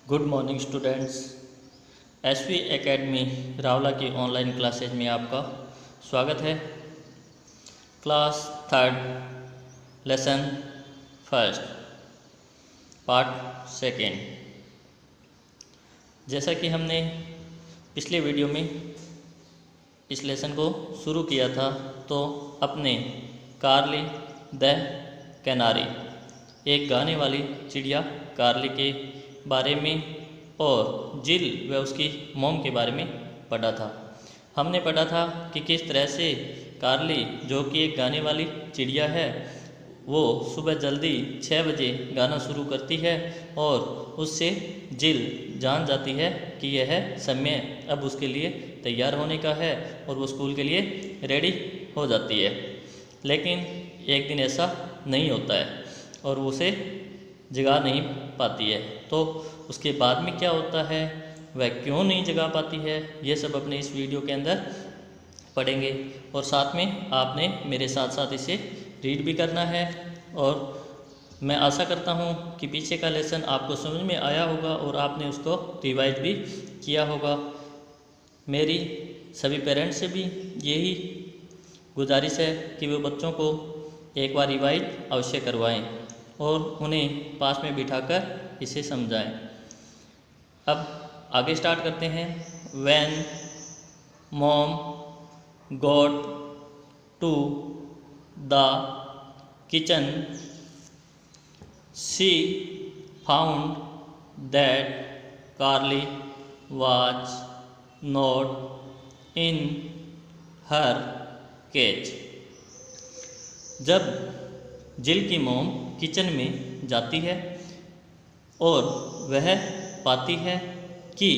Good morning students. SV academy Rawla की online classes में आपका स्वागत है। Class third lesson first part second. जैसा कि हमने पिछले वीडियो में इस लेसन को शुरू किया था, तो अपने कार्ली द कैनारी, एक गाने वाली चिड़िया कार्ली के बारे में और जिल व उसकी मोम के बारे में पढ़ा था। हमने पढ़ा था कि किस तरह से कार्ली, जो कि एक गाने वाली चिड़िया है, वो सुबह जल्दी 6 बजे गाना शुरू करती है और उससे जिल जान जाती है कि यह समय अब उसके लिए तैयार होने का है और वो स्कूल के लिए रेडी हो जाती है। लेकिन एक दिन ऐसा नहीं होता है और वो उसे जगा नहीं पाती है। तो उसके बाद में क्या होता है, वह क्यों नहीं जगा पाती है, ये सब अपने इस वीडियो के अंदर पढ़ेंगे। और साथ में आपने मेरे साथ साथ इसे रीड भी करना है। और मैं आशा करता हूँ कि पीछे का लेसन आपको समझ में आया होगा और आपने उसको रिवाइज भी किया होगा। मेरी सभी पेरेंट्स से भी यही गुजारिश है कि वे बच्चों को एक बार रिवाइज अवश्य करवाएं और उन्हें पास में बिठाकर इसे समझाएं। अब आगे स्टार्ट करते हैं। When mom got to the kitchen she found that कार्ली was not in her cage. जब जिल की मोम किचन में जाती है और वह पाती है कि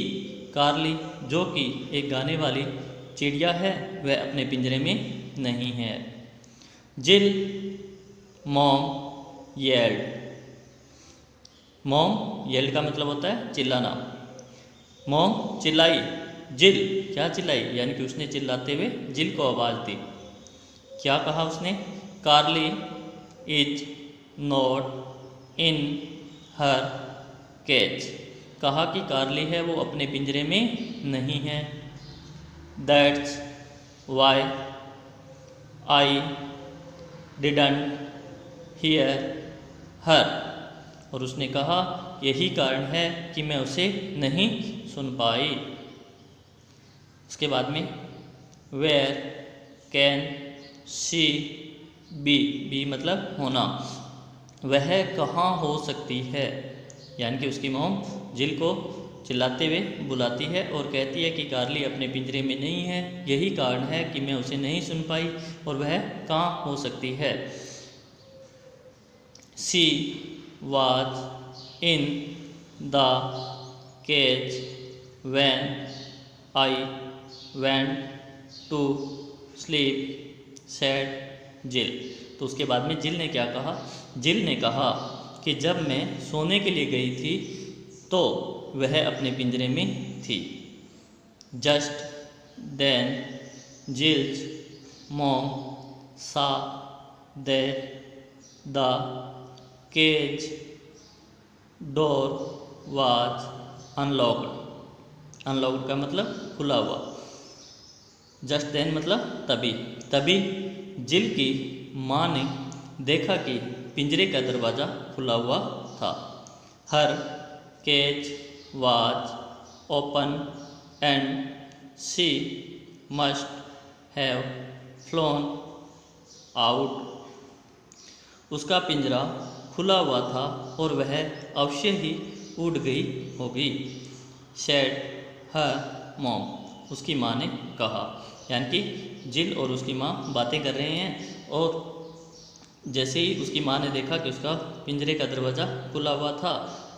कार्ली, जो कि एक गाने वाली चिड़िया है, वह अपने पिंजरे में नहीं है। जिल मॉम येल्ड। मॉम येल्ड का मतलब होता है चिल्लाना। मॉम चिल्लाई, जिल क्या चिल्लाई, यानी कि उसने चिल्लाते हुए जिल को आवाज़ दी। क्या कहा उसने? कार्ली is not in her cage. कहा कि कार्ली है, वो अपने पिंजरे में नहीं है। That's why I didn't here हर। और उसने कहा यही कारण है कि मैं उसे नहीं सुन पाई। उसके बाद में where can she be. Be मतलब होना। वह कहाँ हो सकती है, यानी कि उसकी मोम जिल को चिल्लाते हुए बुलाती है और कहती है कि कार्ली अपने पिंजरे में नहीं है, यही कारण है कि मैं उसे नहीं सुन पाई और वह कहाँ हो सकती है। She was in the cage when I went to sleep said Jill. तो उसके बाद में जिल ने क्या कहा? जिल ने कहा कि जब मैं सोने के लिए गई थी तो वह अपने पिंजरे में थी। Just then Jill's mom saw that the cage door was unlocked. Unlocked का मतलब खुला हुआ। जस्ट देन मतलब तभी। तभी जिल की माँ ने देखा कि पिंजरे का दरवाज़ा खुला हुआ था। हर cage was open and she must have phloem out. उसका पिंजरा खुला हुआ था और वह अवश्य ही उड़ गई होगी। Said her mom. उसकी माँ ने कहा, यानी कि जिल और उसकी माँ बातें कर रहे हैं और जैसे ही उसकी माँ ने देखा कि उसका पिंजरे का दरवाज़ा खुला हुआ था,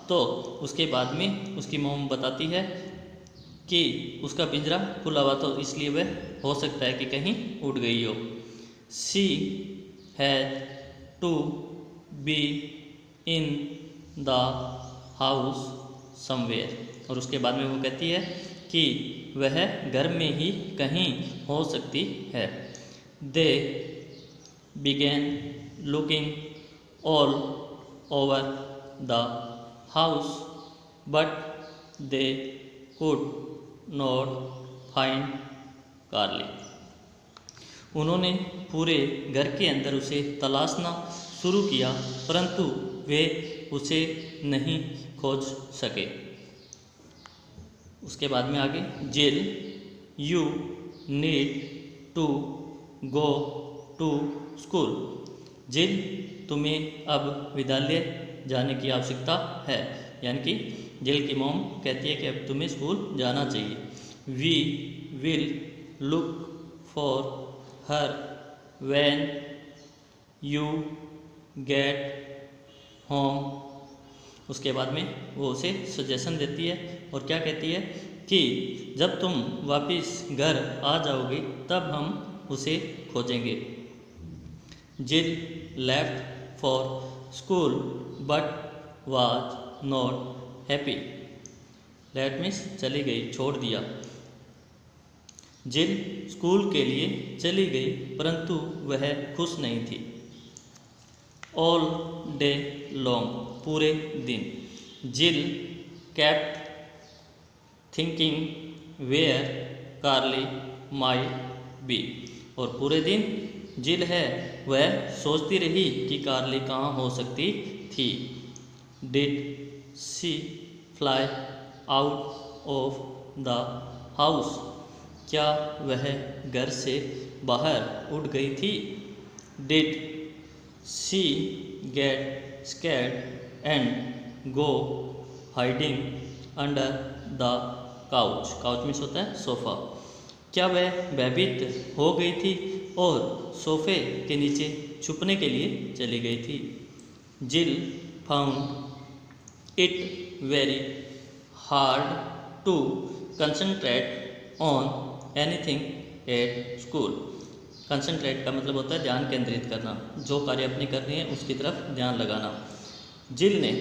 तो उसके बाद में उसकी मोम बताती है कि उसका पिंजरा खुला हुआ, तो इसलिए वह हो सकता है कि कहीं उड़ गई हो। She had to be in the house somewhere. और उसके बाद में वो कहती है कि वह घर में ही कहीं हो सकती है। दे begin looking all over the house but they could not find कार्ली। उन्होंने पूरे घर के अंदर उसे तलाशना शुरू किया परंतु वे उसे नहीं खोज सके। उसके बाद में आगे Jill you need to go to school. Jill तुम्हें अब विद्यालय जाने की आवश्यकता है, यानी कि जिल की मॉम कहती है कि अब तुम्हें स्कूल जाना चाहिए। We will look for her when you get home. उसके बाद में वो उसे सजेशन देती है और क्या कहती है कि जब तुम वापस घर आ जाओगे तब हम उसे खोजेंगे। जिल left for school but was not happy. Left means चली गई, छोड़ दिया। जिल स्कूल के लिए चली गई परंतु वह खुश नहीं थी। ऑल डे लॉन्ग, पूरे दिन। जिल kept thinking where कार्ली might be. और पूरे दिन जिल है वह सोचती रही कि कार्ली कहाँ हो सकती थी। Did she fly out of the house. क्या वह घर से बाहर उड़ गई थी। Did she get scared and go hiding under the couch. Couch means होता है सोफ़ा। क्या वह भयभीत हो गई थी और सोफे के नीचे छुपने के लिए चली गई थी। Jill found it very hard to concentrate on anything at school. Concentrate का मतलब होता है ध्यान केंद्रित करना, जो कार्य अपने करनी है उसकी तरफ ध्यान लगाना। जिल ने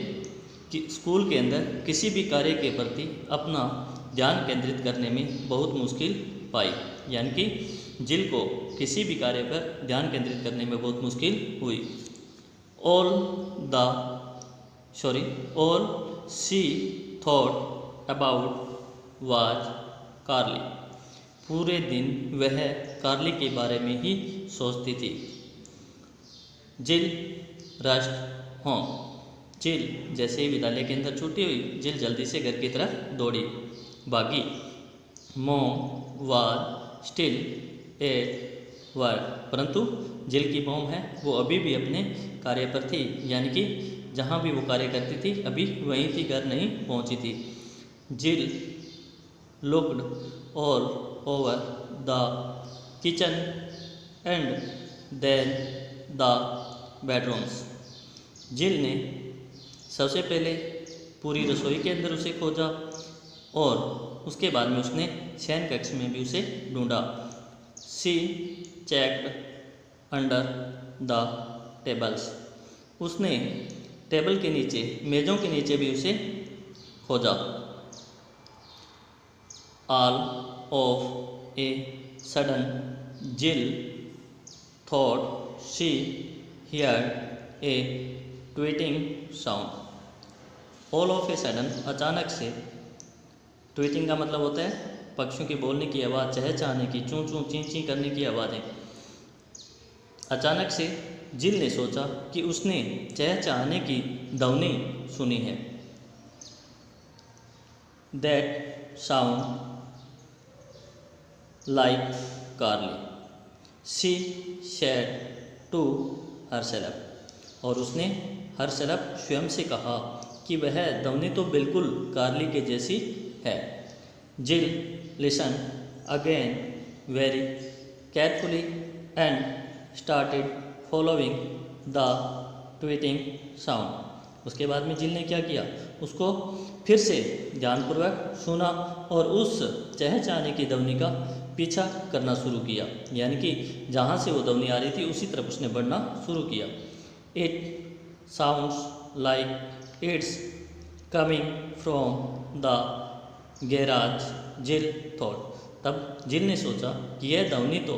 स्कूल के अंदर किसी भी कार्य के प्रति अपना ध्यान केंद्रित करने में बहुत मुश्किल पाई, यानी कि जिल को किसी भी कार्य पर ध्यान केंद्रित करने में बहुत मुश्किल हुई। All she thought about was कार्ली। पूरे दिन वह कार्ली के बारे में ही सोचती थी। जिल रश्ड होम। जिल जैसे ही विद्यालय के अंदर छुट्टी हुई, जिल जल्दी से घर की तरफ दौड़ी, भागी। Mom was still at work. परंतु जिल की मॉम है वो अभी भी अपने कार्य पर थी, यानी कि जहाँ भी वो कार्य करती थी अभी वहीं थी, घर नहीं पहुँची थी। Jill looked all over the kitchen and then the bedrooms. Jill ने सबसे पहले पूरी रसोई के अंदर उसे खोजा और उसके बाद में उसने शयन कक्ष में भी उसे ढूंढा। She checked under the tables. उसने टेबल के नीचे, मेज़ों के नीचे भी उसे खोजा। ऑल ऑफ ए सडन जिल thought she heard A tweeting sound. All of a sudden, अचानक से। ट्वीटिंग का मतलब होता है पक्षियों के बोलने की आवाज़, चहचहाने की, चूं चूं चीं चीं करने की आवाज़ें। अचानक से जिल ने सोचा कि उसने चहचहाने की ध्वनि सुनी है। That sound like कार्ली, she said to herself. और उसने हरसेल्फ स्वयं से कहा कि वह ध्वनि तो बिल्कुल कार्ली के जैसी है। जिल listen again very carefully and started following the tweeting sound. उसके बाद में जिल ने क्या किया, उसको फिर से ध्यानपूर्वक सुना और उस चहचहाने की ध्वनि का पीछा करना शुरू किया, यानी कि जहाँ से वो ध्वनि आ रही थी उसी तरफ उसने बढ़ना शुरू किया। It sounds like it's coming from the garage जिल थॉट। तब जिल ने सोचा कि यह ध्वनि तो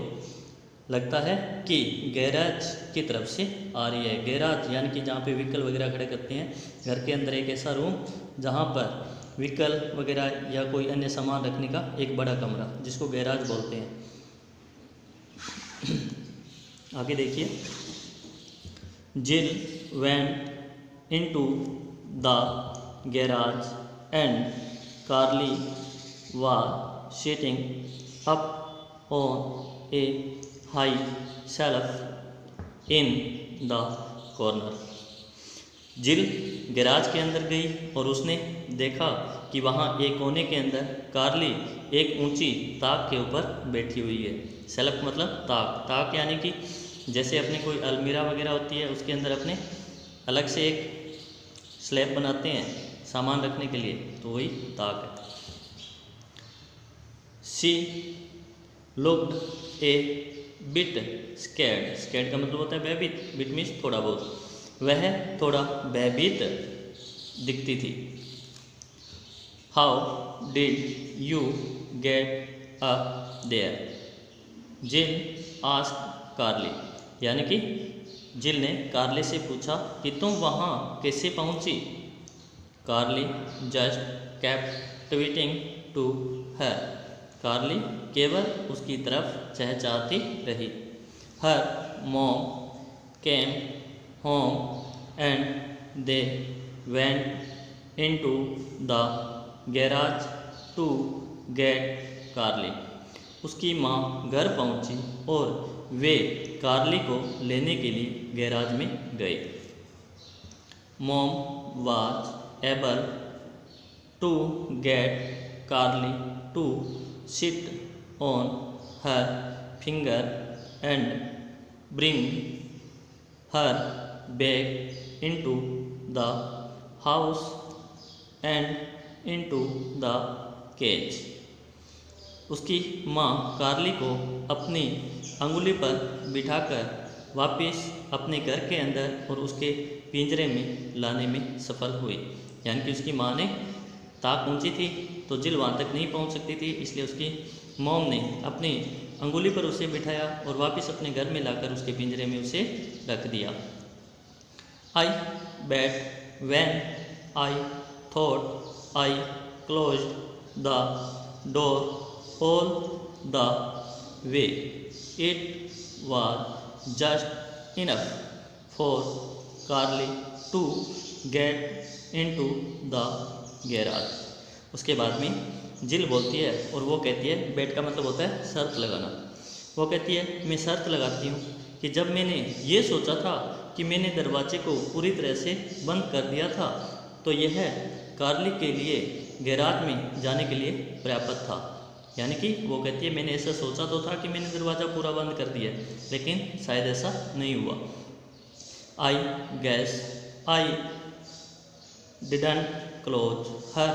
लगता है कि गैराज की तरफ से आ रही है। गैराज यानी कि जहाँ पे व्हीकल वगैरह खड़े करते हैं, घर के अंदर एक ऐसा रूम जहाँ पर व्हीकल वगैरह या कोई अन्य सामान रखने का एक बड़ा कमरा, जिसको गैराज बोलते हैं। आगे देखिए, जिल went into the garage and कार्ली was sitting up on A high shelf in the corner. जिल गैराज के अंदर गई और उसने देखा कि वहाँ एक कोने के अंदर कार्ली एक ऊंची ताक के ऊपर बैठी हुई है। शेल्फ मतलब ताक, ताक यानी कि जैसे अपने कोई अलमीरा वगैरह होती है, उसके अंदर अपने अलग से एक स्लैब बनाते हैं सामान रखने के लिए, तो वही ताक है। She looked A bit scared, scared का मतलब होता है भयभीत, बिट मीन्स थोड़ा बहुत, वह थोड़ा भयभीत दिखती थी। How did you get up there, Jill asked Carly, यानी कि जिल ने कार्ली से पूछा कि तुम वहाँ कैसे पहुँची। कार्ली just kept tweeting to her, कार्ली केवल उसकी तरफ चहचहाती रही। Her mom came home and they went into the garage to get कार्ली, उसकी माँ घर पहुँची और वे कार्ली को लेने के लिए गैराज में गए। Mom was able to get कार्ली to sit on her finger and bring her back into the house and into the cage. उसकी माँ कार्ली को अपनी अंगुली पर बिठाकर वापस अपने घर के अंदर और उसके पिंजरे में लाने में सफल हुई। यानी कि उसकी माँ ने ताक ऊंची थी तो जिल वहाँ तक नहीं पहुँच सकती थी, इसलिए उसकी मॉम ने अपनी अंगुली पर उसे बिठाया और वापस अपने घर में लाकर उसके पिंजरे में उसे रख दिया। आई बेट when I thought I closed the door all the way, it was just enough for Carly to get into the garage। उसके बाद में जिल बोलती है और वो कहती है, बेट का मतलब होता है शर्त लगाना। वो कहती है, मैं शर्त लगाती हूँ कि जब मैंने ये सोचा था कि मैंने दरवाजे को पूरी तरह से बंद कर दिया था, तो यह कार्ली के लिए गैराज में जाने के लिए पर्याप्त था। यानी कि वो कहती है, मैंने ऐसा सोचा तो था कि मैंने दरवाज़ा पूरा बंद कर दिया, लेकिन शायद ऐसा नहीं हुआ। I guess I didn't close her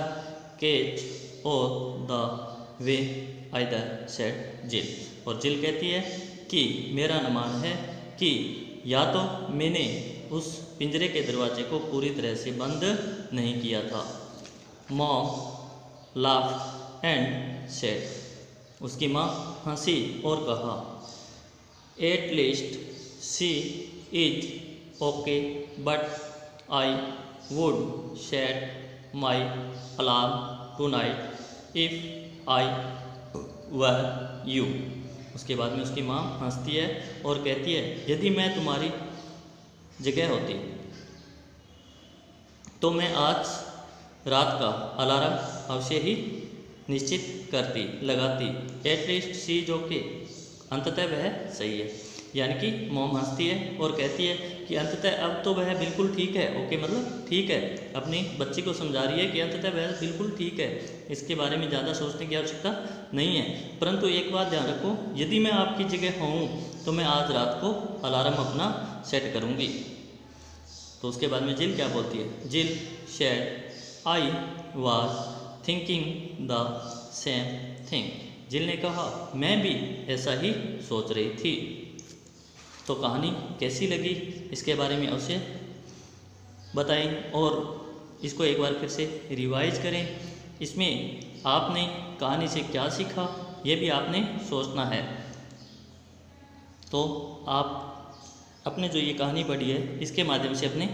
cage और the way either said Jill. और जिल कहती है कि मेरा अनुमान है कि या तो मैंने उस पिंजरे के दरवाजे को पूरी तरह से बंद नहीं किया था। मॉम लाफ्ड एंड सेड, उसकी माँ हंसी और कहा, at least she is okay but I would set my alarm tonight if I were you. उसके बाद में उसकी माँ हंसती है और कहती है, यदि मैं तुम्हारी जगह होती तो मैं आज रात का अलार्म अवश्य ही निश्चित करती, लगाती। एटलीस्ट सी, जो कि अंततः वह सही है। यानी कि मॉम हंसती है और कहती है कि अंततः अब तो वह बिल्कुल ठीक है। ओके मतलब ठीक है, अपनी बच्ची को समझा रही है कि अंततः वह बिल्कुल ठीक है, इसके बारे में ज़्यादा सोचने की आवश्यकता नहीं है। परंतु एक बात ध्यान रखो, यदि मैं आपकी जगह हूँ तो मैं आज रात को अलार्म अपना सेट करूँगी। तो उसके बाद में जिल क्या बोलती है, Jill said I was thinking the same thing. Jill ने कहा, मैं भी ऐसा ही सोच रही थी। तो कहानी कैसी लगी इसके बारे में अवश्य बताएं और इसको एक बार फिर से रिवाइज करें। इसमें आपने कहानी से क्या सीखा ये भी आपने सोचना है। तो आप अपने जो ये कहानी पढ़ी है इसके माध्यम से अपने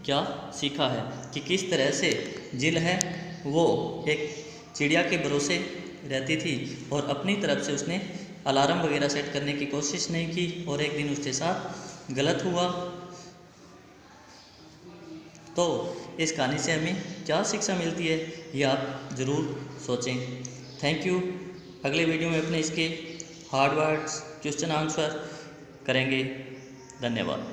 क्या सीखा है कि किस तरह से जिल है वो एक चिड़िया के भरोसे रहती थी और अपनी तरफ से उसने अलार्म वगैरह सेट करने की कोशिश नहीं की और एक दिन उसके साथ गलत हुआ। तो इस कहानी से हमें क्या शिक्षा मिलती है, ये आप ज़रूर सोचें। Thank you. अगले वीडियो में अपने इसके हार्ड वर्ड्स क्वेश्चन आंसर करेंगे। धन्यवाद।